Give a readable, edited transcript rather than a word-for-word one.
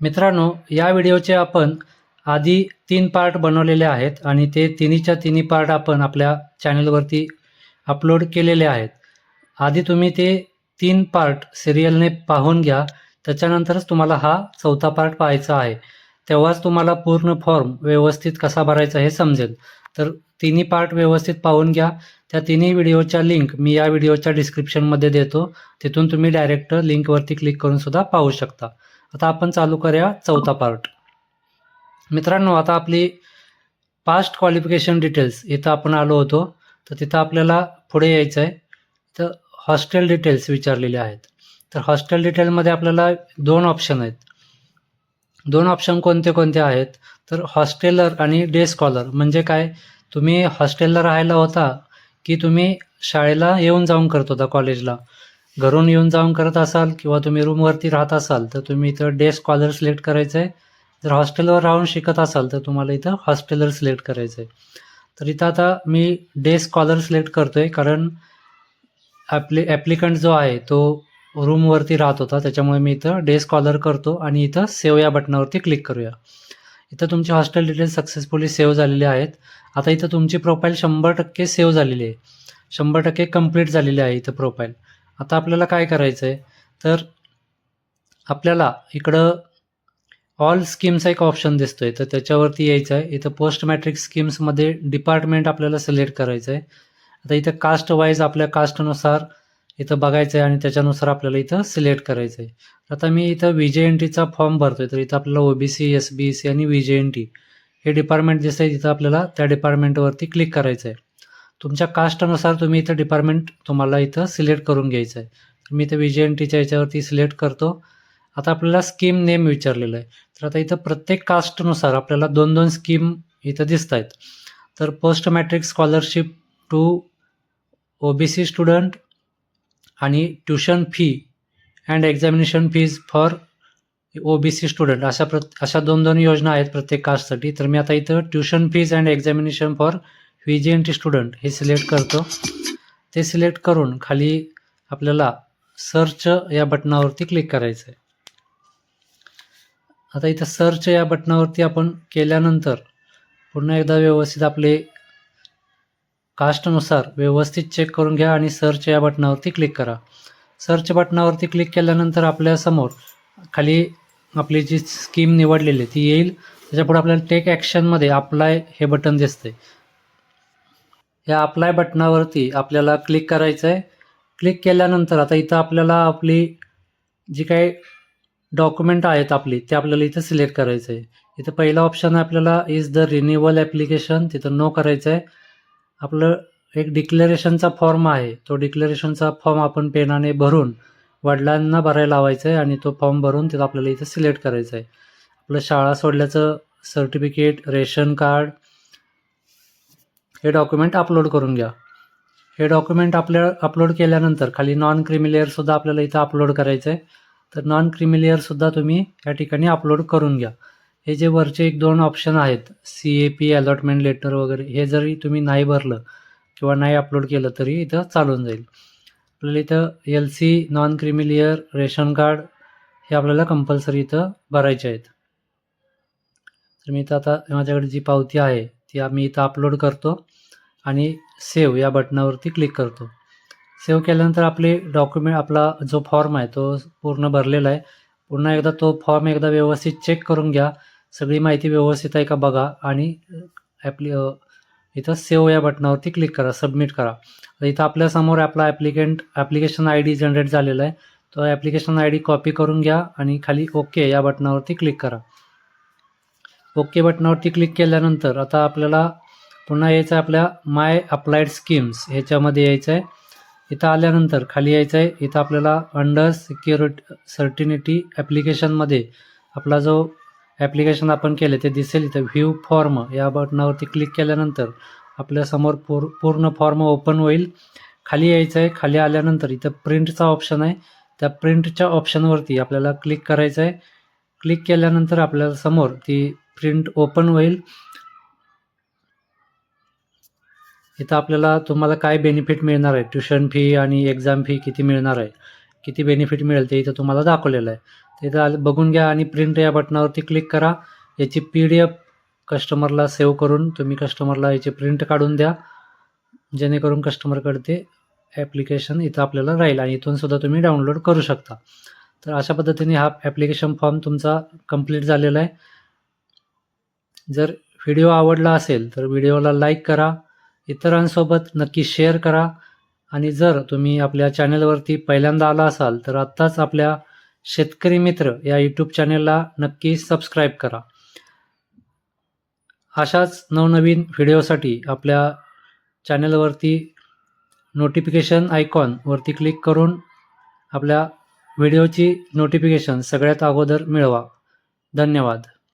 मित्रांनो, या व्हिडिओचे आपण आधी 3 पार्ट बनवलेले आहेत आणि ते तिन्हीच्या तिन्ही पार्ट आपण आपल्या चॅनलवरती अपलोड केलेले आहेत. आधी तुम्ही ते 3 पार्ट सिरियलने पाहून घ्या. त्याच्यानंतरच तुम्हाला हा 4था पार्ट पाहायचा आहे. तेव्हाच तुम्हाला पूर्ण फॉर्म व्यवस्थित कसा भरायचा हे समजेल. तर तिन्ही पार्ट व्यवस्थित पाहून घ्या. त्या तिन्ही व्हिडिओच्या लिंक मी या व्हिडिओच्या डिस्क्रिप्शनमध्ये देतो. तिथून तुम्ही डायरेक्ट लिंकवरती क्लिक करून सुद्धा पाहू शकता. आता आपण चालू करूया 4था पार्ट. मित्रांनो, आता आपली पास्ट क्वालिफिकेशन डिटेल्स इथं आपण आलो होतो. तर तिथं आपल्याला पुढे यायचं आहे. तर हॉस्टेल डिटेल्स विचारलेले आहेत. तर हॉस्टेल डिटेलमध्ये आपल्याला 2 ऑप्शन आहेत. 2 ऑप्शन कोणते कोणते आहेत? तर हॉस्टेलर आणि डे स्कॉलर. म्हणजे काय, तुम्ही हॉस्टेलला राहायला होता की तुम्ही शाळेला येऊन जाऊन करत होता कॉलेजला. घरून येऊन जाऊन करत असाल किंवा तुम्ही रूमवरती राहत असाल तर तुम्ही इथं डे स्कॉलर सिलेक्ट करायचं आहे. जर हॉस्टेलवर राहून शिकत असाल तर तुम्हाला इथं हॉस्टेलर सिलेक्ट करायचं आहे. तर इथं आता मी डे स्कॉलर सिलेक्ट करतोय कारण ॲप्लिकंट जो आहे तो रूमवरती राहत होता, त्याच्यामुळे मी इथं डे स्कॉलर करतो आणि इथं सेव्ह या बटनावरती क्लिक करूया. इथं तुमचे हॉस्टेल डिटेल्स सक्सेसफुली सेव्ह झालेले आहेत. आता इथं तुमची प्रोफाईल 100% सेव्ह झालेली आहे. 100% कंप्लीट झालेली आहे इथं प्रोफाईल. आता आपल्याला काय करायचं आहे, तर आपल्याला इकडं ऑल स्कीमचा एक ऑप्शन दिसतोय, तर त्याच्यावरती यायचं आहे. इथं पोस्ट मॅट्रिक स्कीम्समध्ये डिपार्टमेंट आपल्याला सिलेक्ट करायचं आहे. आता इथं कास्ट वाईज आपल्या कास्टनुसार इथं बघायचं आहे आणि त्याच्यानुसार आपल्याला इथं सिलेक्ट करायचं आहे. आता मी इथं VJNTचा फॉर्म भरतोय, तर इथं आपल्याला OBC, SBC आणि VJNT हे डिपार्टमेंट दिसतंय. तिथं आपल्याला त्या डिपार्टमेंटवरती क्लिक करायचं आहे. तुमच्या कास्टनुसार तुम्ही इथं डिपार्टमेंट तुम्हाला इथं सिलेक्ट करून घ्यायचं आहे. मी इथं VJNTच्या याच्यावरती सिलेक्ट करतो. आता आपल्याला स्कीम नेम विचारलेलं आहे. तर आता इथं प्रत्येक कास्टनुसार आपल्याला 2-2 स्कीम इथं दिसत आहेत. तर post matric scholarship to OBC student आणि tuition fee and examination fees for OBC student अशा 2-2 योजना आहेत प्रत्येक कास्टसाठी. तर मी आता इथं tuition fees and examination for VJNT student हे सिलेक्ट करतो. ते सिलेक्ट करून खाली आपल्याला सर्च या बटनावरती क्लिक करायचं आहे. आता इथं सर्च या बटनावरती आपण केल्यानंतर पुन्हा एकदा व्यवस्थित आपले कास्टनुसार व्यवस्थित चेक करून घ्या आणि सर्च या बटनावरती क्लिक करा. सर्च बटनावरती क्लिक केल्यानंतर आपल्यासमोर खाली आपली जी स्कीम निवडलेली ती येईल. त्याच्यापुढे आपल्याला टेक ॲक्शनमध्ये अप्लाय हे बटन दिसते. या अप्लाय बटनावरती आपल्याला क्लिक करायचं आहे. क्लिक केल्यानंतर आता इथं आपल्याला आपली जी काही डॉक्युमेंट आहेत आपली ते आपल्याला इथं सिलेक्ट करायचं आहे. इथं पहिला ऑप्शन आहे आपल्याला इज द रिन्युअल ॲप्लिकेशन, तिथं नो करायचं आहे. आपलं एक डिक्लेरेशनचा फॉर्म आहे, तो डिक्लेरेशनचा फॉर्म आपण पेनाने भरून वडिलांना भरायला लावायचं आहे आणि तो फॉर्म भरून तिथं आपल्याला इथं सिलेक्ट करायचं आहे. आपलं शाळा सोडल्याचं सर्टिफिकेट, रेशन कार्ड हे डॉक्युमेंट अपलोड करून घ्या. हे डॉक्युमेंट अपलोड केल्यानंतर खाली नॉन क्रिमिलेअरसुद्धा आपल्याला इथं अपलोड करायचं आहे. तर नॉन क्रिमिलेअरसुद्धा तुम्ही या ठिकाणी अपलोड करून घ्या. हे जे वरचे 1-2 ऑप्शन आहेत CAP, अलॉटमेंट लेटर वगैरे, हे जरी तुम्ही नाही भरलं किंवा नाही अपलोड केलं तरी इथं चालून जाईल. आपल्याला इथं LC, non creamy layer, ration card हे आपल्याला कंपल्सरी इथं भरायचे आहेत. तर मी इथं आता माझ्याकडे जी पावती आहे ती आम्ही इथं अपलोड करतो आणि सेव्ह या बटनावरती क्लिक करतो. सेव्ह केल्यानंतर आपले डॉक्युमेंट, आपला जो फॉर्म आहे तो पूर्ण भरलेला आहे. पुन्हा एकदा तो फॉर्म एकदा व्यवस्थित चेक करून घ्या, सगळी माहिती व्यवस्थित आहे का बघा आणि इथं सेव्ह या बटनावरती क्लिक करा, सबमिट करा. इथं आपल्यासमोर आपला ॲप्लिकेशन ID जनरेट झालेला आहे. तो ॲप्लिकेशन ID कॉपी करून घ्या आणि खाली ओके या बटनावरती क्लिक करा. ओके बटनावरती क्लिक केल्यानंतर आता आपल्याला पुन्हा यायचं आहे आपल्या माय अप्लाइड स्कीम्स ह्याच्यामध्ये यायचं आहे. इथं आल्यानंतर खाली यायचं आहे. इथं आपल्याला अंडर सर्टिनिटी ॲप्लिकेशनमध्ये आपला जो ॲप्लिकेशन आपण केलं ते दिसेल. इथं व्ह्यू फॉर्म या बटनावरती क्लिक केल्यानंतर आपल्यासमोर पूर्ण फॉर्म ओपन होईल. खाली यायचं आहे. खाली आल्यानंतर इथं प्रिंटचा ऑप्शन आहे, त्या प्रिंटच्या ऑप्शनवरती आपल्याला क्लिक करायचं आहे. क्लिक केल्यानंतर आपल्याला समोर ती प्रिंट ओपन होईल. इथं आपल्याला तुम्हाला काय बेनिफिट मिळणार आहे, ट्युशन फी आणि एक्झाम फी किती मिळणार आहे किती बेनिफिट मिळेल ते इथं तुम्हाला दाखवलेलं आहे. तर इथं बघून घ्या आणि प्रिंट या बटनावरती क्लिक करा. याची PDF कस्टमरला सेव्ह करून तुम्ही कस्टमरला याची प्रिंट काढून द्या, जेणेकरून कस्टमरकडे ते ॲप्लिकेशन इथं आपल्याला राहील आणि इथून सुद्धा तुम्ही डाउनलोड करू शकता. तर अशा पद्धतीने हा ॲप्लिकेशन फॉर्म तुमचा कंप्लीट झालेला आहे. जर व्हिडिओ आवडला असेल तर व्हिडिओला लाईक करा, इतरांसोबत नक्की शेअर करा आणि जर तुम्ही आपल्या चॅनलवरती पहिल्यांदा आला असाल तर आत्ताच आपल्या शेतकरी मित्र या यूट्यूब चॅनलला नक्की सबस्क्राईब करा. अशाच नवनवीन व्हिडिओसाठी आपल्या चॅनलवरती नोटिफिकेशन आयकॉनवरती क्लिक करून आपल्या व्हिडिओची नोटिफिकेशन सगळ्यात अगोदर मिळवा. धन्यवाद.